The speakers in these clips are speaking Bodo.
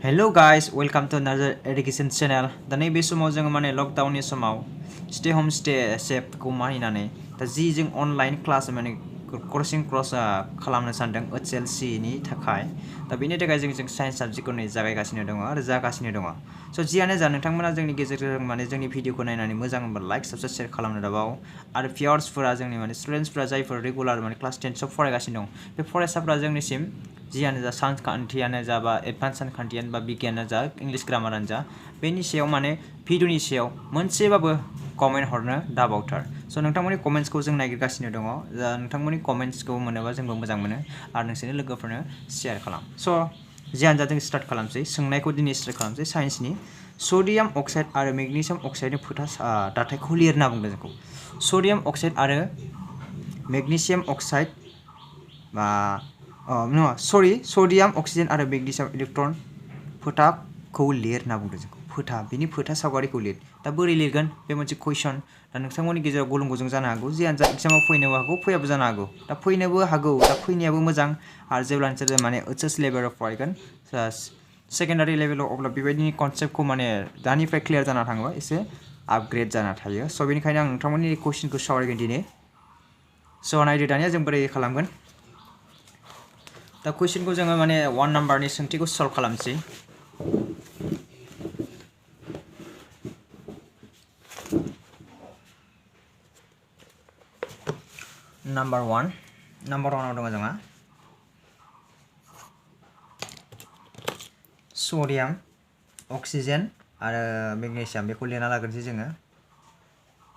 Hello guys, welcome to another education channel. दा नैबे समाव जों माने लकडाउननि समाव स्टे होम स्टे सेफ को मानिनानै दा जि जों अनलाइन क्लास माने कोचिं क्रस खालामनो सानदों HLC नि थाखाय दा बेनि थाखाय जों साइन्स सब्जेक्टखौ नै जागायगासिनो दङ आरो जागासिनो दङ स' जियानो जा नोंथांमोना जोंनि गेजेरजों माने जोंनि भिडिअखौ नायनानै मोजां मोनबा लाइक साबस्क्राइब शेयार खालामनो दाबाव आरो भिउवार्सफोरा जोंनि माने स्टुडेन्टसफोरा जायफोर रेगुलार माने क्लास 10 आव फरायगासिनो दं बे फरायसाफोरा जोंनिसिम जियानो जा सानखान्थियानो जा बा एडभान्स सानखान्थियानो बा बिगियानानो जा इंलिश ग्रामारानो जा बेनि सायाव माने भिडिअनि सायाव मोनसेबाबो कमेन्ट हरनो दाबावथार स' नोंथांमोननि कमेन्ट्सखौ जों नागिरगासिनो दङ दा नोंथांमोननि कमेन्ट्सखौ मोनोबा जोंबो मोजां मोनो आरो नोंसोरनि लोगोफोरनो शेयार खालाम स' जियानो जा जों स्टार्ट खालामसै सोंनायखौ दिनै स्टार्ट खालामसै साइन्सनि सडियाम अक्साइड आरो मेग्नेसियाम अक्साइडनि दाथायखौ लिरना बुंदों जोंखौ सडियाम अक्साइड आरो मेग्नेसियाम अक्साइड बा नङा सरि सडियाम अक्सिजेन आरो मेग्नेसियाम इलेक्ट्रन फोथाखौ लिर होनना बुंदों जोंखौ फोथा बिनि फोथा सावगारिखौ लिर दा बोरै लिरगोन बे मोनसे कुइसन दा नोंथांमोननि गेजेराव गलं गजं जानो हागौ जियानो जा एग्जामाव फैनोबो हागौ फैयाबो जानो हागौ दा फैनोबो हागौ दा फैनायाबो मोजां आरो जेब्ला नोंसोर माने HS लेभेलाव फरायगोन सेकेन्डारि लेभेलाव अब्ला बेबायदिनि कनसेप्टखौ माने दानिफ्राय क्लियार जाना थाङोबा एसे आपग्रेड जाना थायो स' बेनिखायनो आं नोंथांमोननि कुइसनखौ सावरायगोन दिनै स' नायदो दानिया जों बोरै खालामगोन दा कुइसनखौ जोङो माने 1 नाम्बारनि सोंथिखौ सल्भ खालामसै नाम्बार 1 आव दङ जोंहा सडियाम अक्सिजेन आरो मेग्नेसियाम बेखौ लिरना लाग्रोनोसै जोङो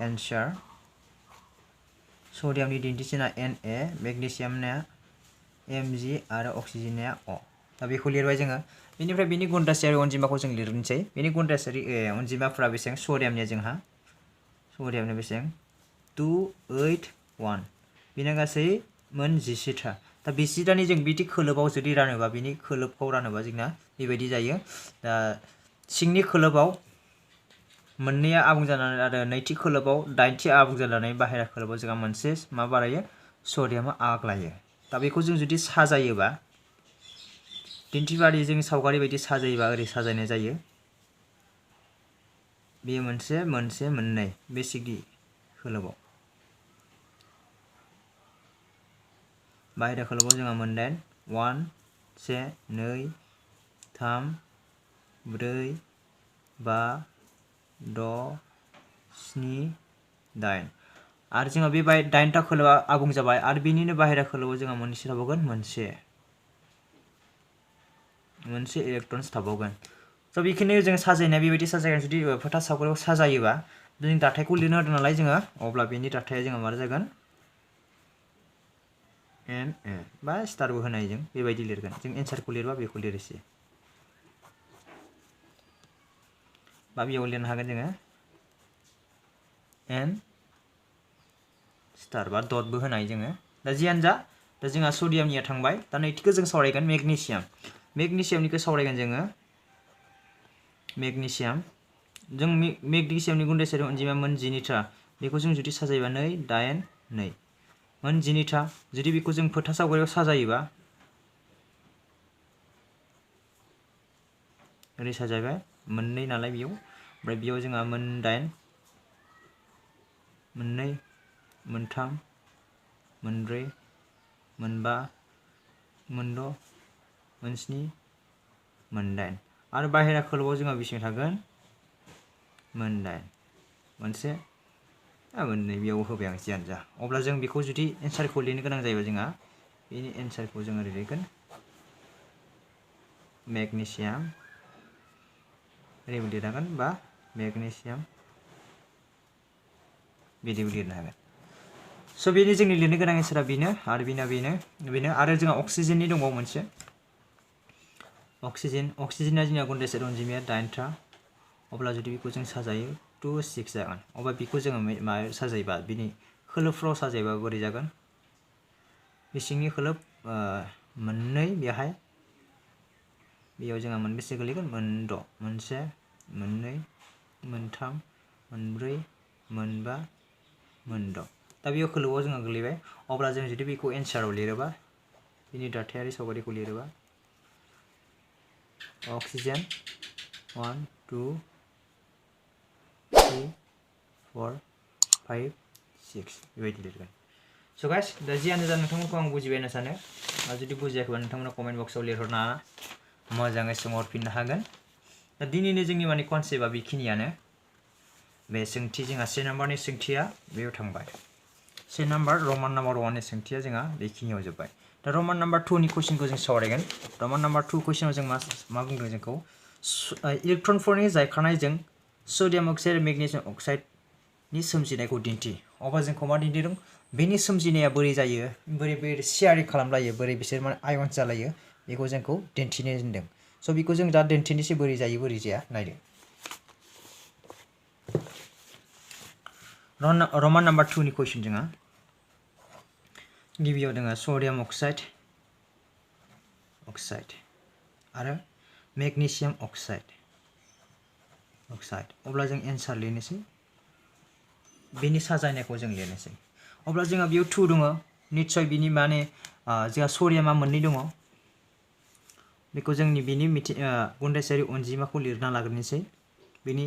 एन्सार सडियामनि दिन्थिसिना Na मेग्नेसियामना Mg आरो अक्सिजेनआ O दा बेखौ लिरबाय जोङो बेनिफ्राय बेनि गुनदासायारि अनजिमाखौ जों लिरनोसै बेनि गुनदासायारि अनजिमाफोरा बेसेबां सडियामनिया जोंहा सडियामनि बेसेबां 281 बेना गासै मोन 11था दा 11थानि जों बिदि खोलोबाव जुदि रानोबा बिनि खोलोबखौ रानोबा जोंना बेबायदि जायो दा सिंनि खोलोबाव मोननैया आबुं जानानै आरो नैथि खोलोबाव 8थि आबुं जानानै बाहेरा खोलोबाव जोंहा मोनसे मा बारायो सडियामा आग्लायो दा बेखौ जों जुदि साजायोबा दिन्थिबारि जों सावगारि बायदि साजायोबा ओरै साजायनाय जायो बेयो मोनसे मोननै बे सिगि खोलोबाव बाहेरा खोलोबाव जोंहा मोनदाइन 1 1 2 3 4 5 6 7 8 आरो जोंहा बे 8था खोलोबा आबुं जाबाय आरो बिनिनो बाहेरा खोलोबाव जोंहा मोनसे थाबावगोन मोनसे इलेक्ट्रन्स थाबावगोन स' बेखिनि जों साजायनाया बेबायदि साजायगोन जुदि फोथा सावगारियाव साजायोबा जों दाथायखौ लिरनो होदों नालाय जोङो अब्ला बेनि दाथाया जोंहा मा जागोन Na बा स्टारबो होनाय जों बेबायदि लिरगोन जों एन्सारखौ लिरबा बेखौ लिरनोसै बा बेयाव लिरनो हागोन जोङो N स्टार बा डटबो होनाय जोङो दा जियानो जा दा जोंहा सडियामनिया थांबाय दा नैथिखौ जों सावरायगोन मेग्नेसियामनिखौ सावरायगोन जोङो जों मेग्नेसियामनि गुनदासायारि अनजिमाया मोन 12था बेखौ जों जुदि साजायोबा 2 8 2 मोन 12था जुदि बेखौ जों फोथा सावगारियाव साजायोबा ओरै साजायबाय मोननै नालाय बेयाव ओमफ्राय बेयाव जोंहा मोन 8 मोननै मोनथाम मोनब्रै मोनबा मोन6 मोन7 मोन8 आरो बाहेरा खोलोबाव जोंहा बेसेबां थागोन मोन8 मोनसे मोननै बेयाव होबाय आं जियानो जा अब्ला जों बेखौ जुदि एन्सारखौ लिरनो गोनां जायोबा जोंहा बेनि एन्सारखौ जों ओरै लिरगोन मेग्नेसियाम ओरैबो लिरनो हागोन बा मेग्नेसियाम बिदिबो लिरनो हागोन स' बेनि जोंनि लिरनो गोनां एन्सारा बेनो आरो बेनो आरो जोंहा अक्सिजेननि दंबावो मोनसे अक्सिजेना जोंना गुनदासायारि अनजिमाया 8था अब्ला जुदि बेखौ जों साजायो 2 6 जागोन अब्ला बेखौ जोङो मायाव साजायोबा बिनि खोलोबफ्राव साजायोबा बोरै जागोन बे सिंनि खोलोब मोननै बेयाव जोंहा मोनबेसे गोलैगोन मोन6 मोनसे मोननै मोनथाम मोनब्रै मोनबा मोन6 दा बेयाव खोलोबाव जोंहा गोलैबाय अब्ला जों जुदि बेखौ एन्साराव लिरोबा बिनि दाथायारि सावगारिखौ लिरोबा oxygen 1 2 3 4 5 6 बेबायदि लिरगोन स' गाइस दा जियानो जा नोंथांमोनखौ आं बुजिबाय होनना सानो जुदि बुजियाखैबा नोंथांमोना कमेन्ट बक्सआव लिरहरना मोजाङै सोंहरफिननो हागोन दा दिनैनि जोंनि माने कनसेप्टआ बेखिनियानो बे सोंथि जोंहा से नाम्बारनि सोंथिया बेयाव थांबाय से नाम्बार रमान नाम्बार 1नि सोंथिया जोंहा बेखिनियाव जोब्बाय दा रमान नाम्बार 2नि कुइसनखौ जों सावरायगोन रमान नाम्बार 2 कुइसनाव जों मा बुंदों जोंखौ इलेक्ट्रनफोरनि जायखानायजों सडियाम अक्साइड मेग्नेसियाम अक्साइडनि सोमजिनायखौ दिन्थि अब्ला जोंखौ मा दिन्थिदों बेनि सोमजिनाया बोरै जायो बोरै शेयारिं खालामलायो बोरै बिसोर माने आयन जालायो बेखौ जोंखौ दिन्थिनो होनदों स' बेखौ जों दा दिन्थिनोसै बोरै जायो बोरै जाया नायदो रमान नाम्बार 2नि कुइसन जोंहा गिबियाव दङ सडियाम अक्साइड आरो मेग्नेसियाम अक्साइड अब्ला जों एन्सार लिरनोसै बेनि साजायनायखौ जों लिरनोसै अब्ला जोंहा बेयाव 2 दङ निस्सय बिनि माने जोंहा सडियामा मोननै दङ बेखौ जोंनि बिनि गुन्दासायारि अनजिमाखौ लिरना लाग्रोनोसै बिनि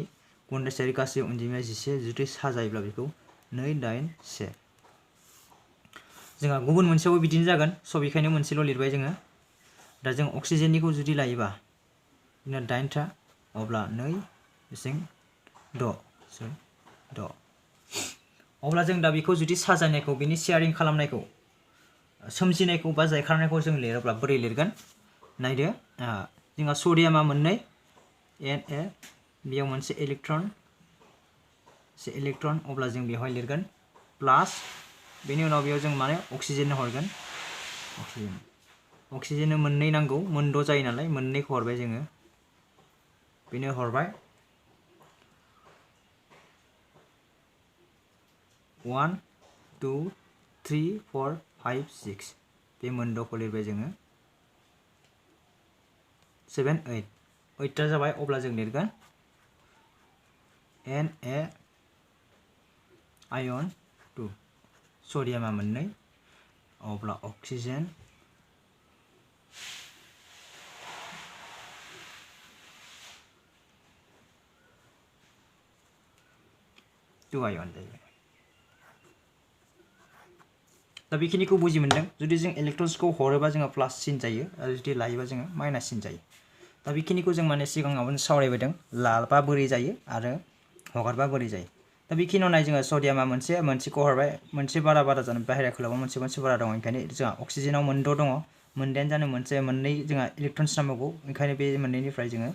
गुन्दासायारि गासै अनजिमाया 11 जुदि साजायोब्ला बेखौ 2 8 1 जोंहा गुबुन मोनसेयावबो बिदिनो जागोन स' बेखायनो मोनसेल' लिरबाय जोङो दा जों अक्सिजेननिखौ जुदि लायोबा जोंना 8 था अब्ला 2 बेसें 6 अब्ला जों दा बेखौ जुदि साजायनायखौ बिनि शेयारिं खालामनायखौ सोमजिनायखौ बा जायखारनायखौ जों लिरोब्ला बोरै लिरगोन नायदो जोंहा सडियामा मोननै Na बेयाव मोनसे इलेक्ट्रन अब्ला जों बेवहाय लिरगोन प्लास बेनि उनाव बेयाव जों माने अक्सिजेन हरगोन अक्सिजेन मोननै नांगौ मोनद' जायो नालाय मोननैखौ हरबाय जोङो बेनो हरबाय 1 2 3 4 5 6 बे मोनद'खौ लिरबाय जोङो 7 8 8 जाबाय अब्ला जों लिरगोन Na आयन 2 सडियामा मोननै अब्ला अक्सिजेन 2 आयन जाहैबाय दा बेखिनिखौ बुजि मोनदों जुदि जों इलेक्ट्रन्सखौ हरोबा जोङो प्लास सिन जायो आरो जुदि लायोबा जोङो माइनास सिन जायो दा बेखिनिखौ जों माने सिगाङावनो सावरायबोदों लाबा बोरै जायो आरो हगारबा बोरै जायो दा बेखिनियाव नाय जोङो सडियामा मोनसेखौ हरबाय मोनसे बारा जानो बाहेरा खोलाबाव मोनसे बारा दङ ओंखायनो जोंहा अक्सिजेनाव मोनद' दङ मोनदायानो जानो मोननै जोंहा इलेक्ट्रन्स नांबावगौ ओंखायनो बे मोननैनिफ्राय जोङो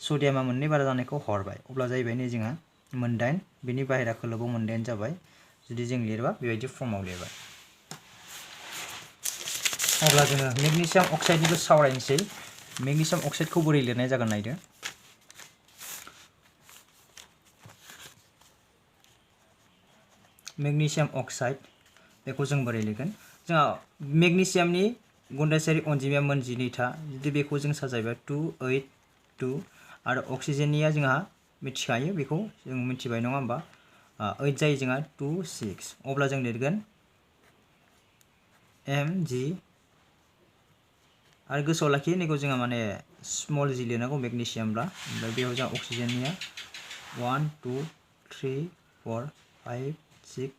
सडियामा मोननै बारा जानायखौ हरबाय अब्ला जाहैबाय नै जोंहा मोनदाइन बिनि बाहेरा खोलोबाव मोनदाइन जाबाय जुदि जों लिरबा बेबायदि फर्माव लिरबाय अब्ला जोङो मेग्नेसियाम अक्साइडनिबो सावरायनोसै मेग्नेसियाम अक्साइडखौ बोरै लिरनाय जागोन नायदो मेग्नेसियाम अक्साइड बेखौ जों बोरै लिरगोन जोंहा मेग्नेसियामनि गुन्दासायारि अनजिमाया मोन 12 था जुदि बेखौ जों साजायबा 2 8 2 आरो अक्सिजेननिया जोंहा मिथिखायो बेखौ जों मिथिबाय नङा होमबा 8 जायो जोंहा 2 6 अब्ला जों लिरगोन Mg आरो गोसोआव लाखियो नैखौ जोंहा माने स्मल g लिरनांगौ मेग्नेसियामब्ला ओमफ्राय बेयाव जोंहा अक्सिजेननिया 1 2 3 4 5 6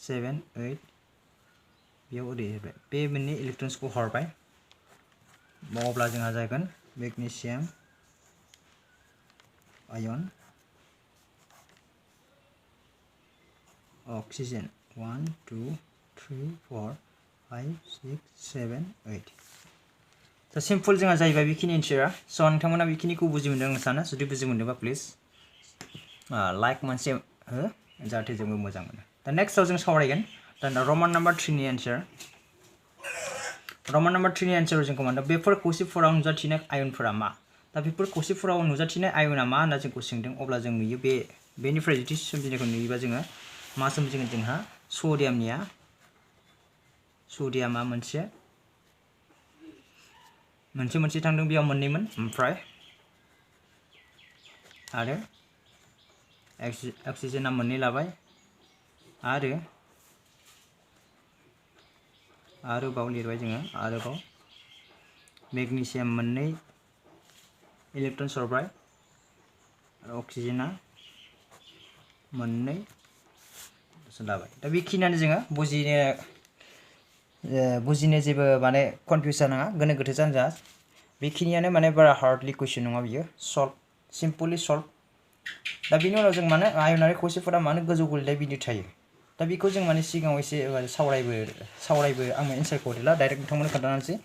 7 8 बेयाव ओरै होबाय बे मोननै इलेक्ट्रन्सखौ हरबाय अब्ला जोंहा जागोन मेग्नेसियाम आयन अक्सिजेन 1 2 3 4 5 6 7 8 दा सिम्पल जोंहा जाहैबाय बेखिनि एन्सारा स' नोंथांमोना बेखिनिखौ बुजि मोनदों आं सानो जुदि बुजि मोनदोंबा प्लिज लाइक मोनसे हो जाहाथे जोंबो मोजां मोनो दा नेक्स्टआव जों सावरायगोन दा रमान नाम्बार 3नि एन्सार रमान नाम्बार 3नि एन्साराव जोंखौ मा बेफोर खौसेफोराव नुजाथिनाय आयनफोरा मा दा बेफोर खौसेफोराव नुजाथिनाय आयना मा होनना जोंखौ सोंदों अब्ला जों नुयो बेनिफ्राय जुदि सोमजिनायखौ नुयोबा जोङो मा सोमजिगोन जोंहा सडियामा मोनसे थांदों बेयाव मोननैमोन ओमफ्राय आरो अक्सिजेना मोननै लाबाय आरोबाव लिरबाय जोङो आरोबाव मेग्नेसियाम मोननै इलेक्ट्रन सरबाय आरो अक्सिजेना मोननै लाबाय दा बेखिनियानो जोङो बुजिनो जेबो माने कनफिउजन नङा गोनो गोथो जानो बेखिनियानो माने बारा हार्डलि कुइसन नङा बियो सल्भ सिम्पलि सल्भ दा बिनि उनाव जों माने आयनारि खौसेफोरा मानो गोजौ गोलैनाय बिदि थायो दा बेखौ जों माने सिगाङाव एसे सावरायबो आं एन्सारखौ हरला डाइरेक्ट नोंथांमोननो खोन्थानोसै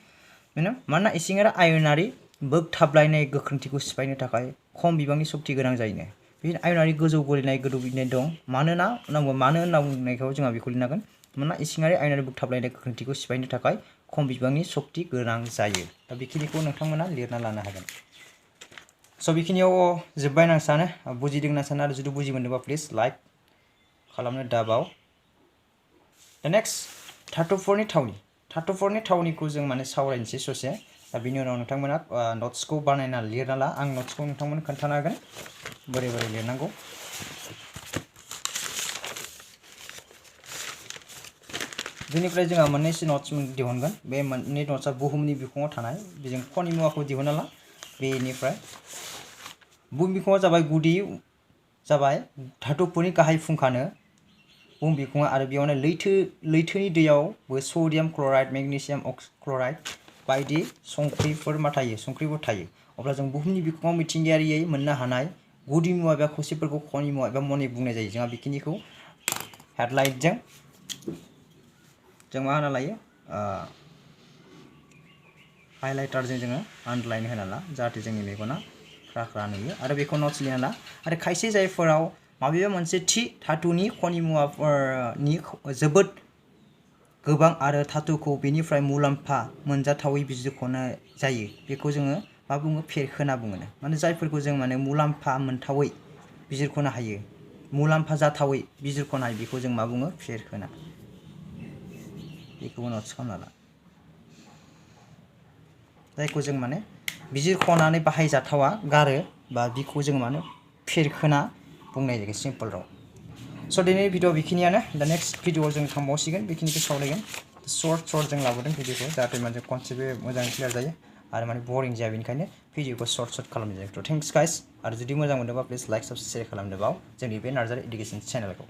मानोना इसिङारि आयनारि बोगथाबलायनाय गोख्रोंथिखौ सिफायनो थाखाय खम बिबांनि सक्ति गोनां जायोनो बे आयनारि गोजौ गलिनाय गोदौनाय दं मानो होनना बुंनायखौ जोंहा बेखौ लिरनांगोन मानोना इसिङारि आयनारि बोगथाबलायनाय गोख्रोंथिखौ सिफायनो थाखाय खम बिबांनि सक्ति गोनां जायो दा बेखिनिखौ नोंथांमोना लिरना लानो हागोन स' बेखिनियाव जोब्बाय होनना सानो बुजिदों होनना सानो आरो जुदि बुजि मोनदोंबा प्लिज लाइक खालामनो दाबाव दा नेक्स्ट धातुफोरनि थावनिखौ जों माने सावरायनोसै ससे दा बिनि उनाव नोंथांमोना नट्सखौ बानायना लिरना ला आं नट्सखौ नोंथांमोननो खोन्थानो हागोन बोरै बोरै लिरनांगौ बेनिफ्राय जोंहा मोननैसो नट्स दिहुनगोन बे मोननै नट्सआ बुहुमनि बिखुङाव थानाय बेजों खनि मुवाखौ दिहुनना ला बेनिफ्राय बुहुम बिखुङाव जाबाय धातुफोरनि गाहाय फुंखानो बुहुम बिखुङा आरो बेयावनो लैथोनि दैयावबो सडियाम क्लराइड मेग्नेसियाम क्लराइड बायदि संख्रिफोर थायो अब्ला जों बुहुमनि बिखुङाव मिथिंगायारियै मोननो हानाय गुदि मुवा एबा खौसेफोरखौ खनि मुवा एबा मणि बुंनाय जायो जोंहा बेखिनिखौ हेडलाइटजों जों मा होना लायो हाइलाइटारजों जोङो आन्डारलाइन होना ला जाहाथे जोंनि मेगना ख्रा ख्रा नुयो आरो बेखौ नट्स लिरना ला आरो खायसे जायफोराव माबेबा मोनसे थि धातुनि खनि मुवाफोरनि जोबोद गोबां आरो धातुखौ बेनिफ्राय मुलाम्फा मोनजाथावै बिजिरख'नाय जायो बेखौ जोङो मा बुङो फेरखोना बुङो माने जायफोरखौ जों माने मुलाम्फा मोनथावै बिजिरख'नो हायो मुलाम्फा जाथावै बिजिरख'नो हायो बेखौ जों मा बुङो फेरखोना बेखौबो नट्स खालामना ला जायखौ जों माने बिजिरख'नानै बाहायजाथावा गारो बा बिखौ जों माने फेरखोना बुंनाय जायो सिम्पल राव स' दिनैनि भिडिअ बेखिनियानो दा नेक्स्ट भिडिअआव जों थांबावसिगोन बेखिनिखौ सावरायगोन सर्ट जों लाबोदों भिडिअखौ जाहाथे माने कनसेप्टबो मोजाङै क्लियार जायो आरो माने बरिं जाया बेनिखायनो भिडिअखौ सर्ट खालामनाय जायो थ' थेंक्स गाइस आरो जुदि मोजां मोनदोंबा प्लिज लाइक साबस्क्राइब खालामनो बाव जोंनि बे नार्जारि इडुकेसन चेनेलखौ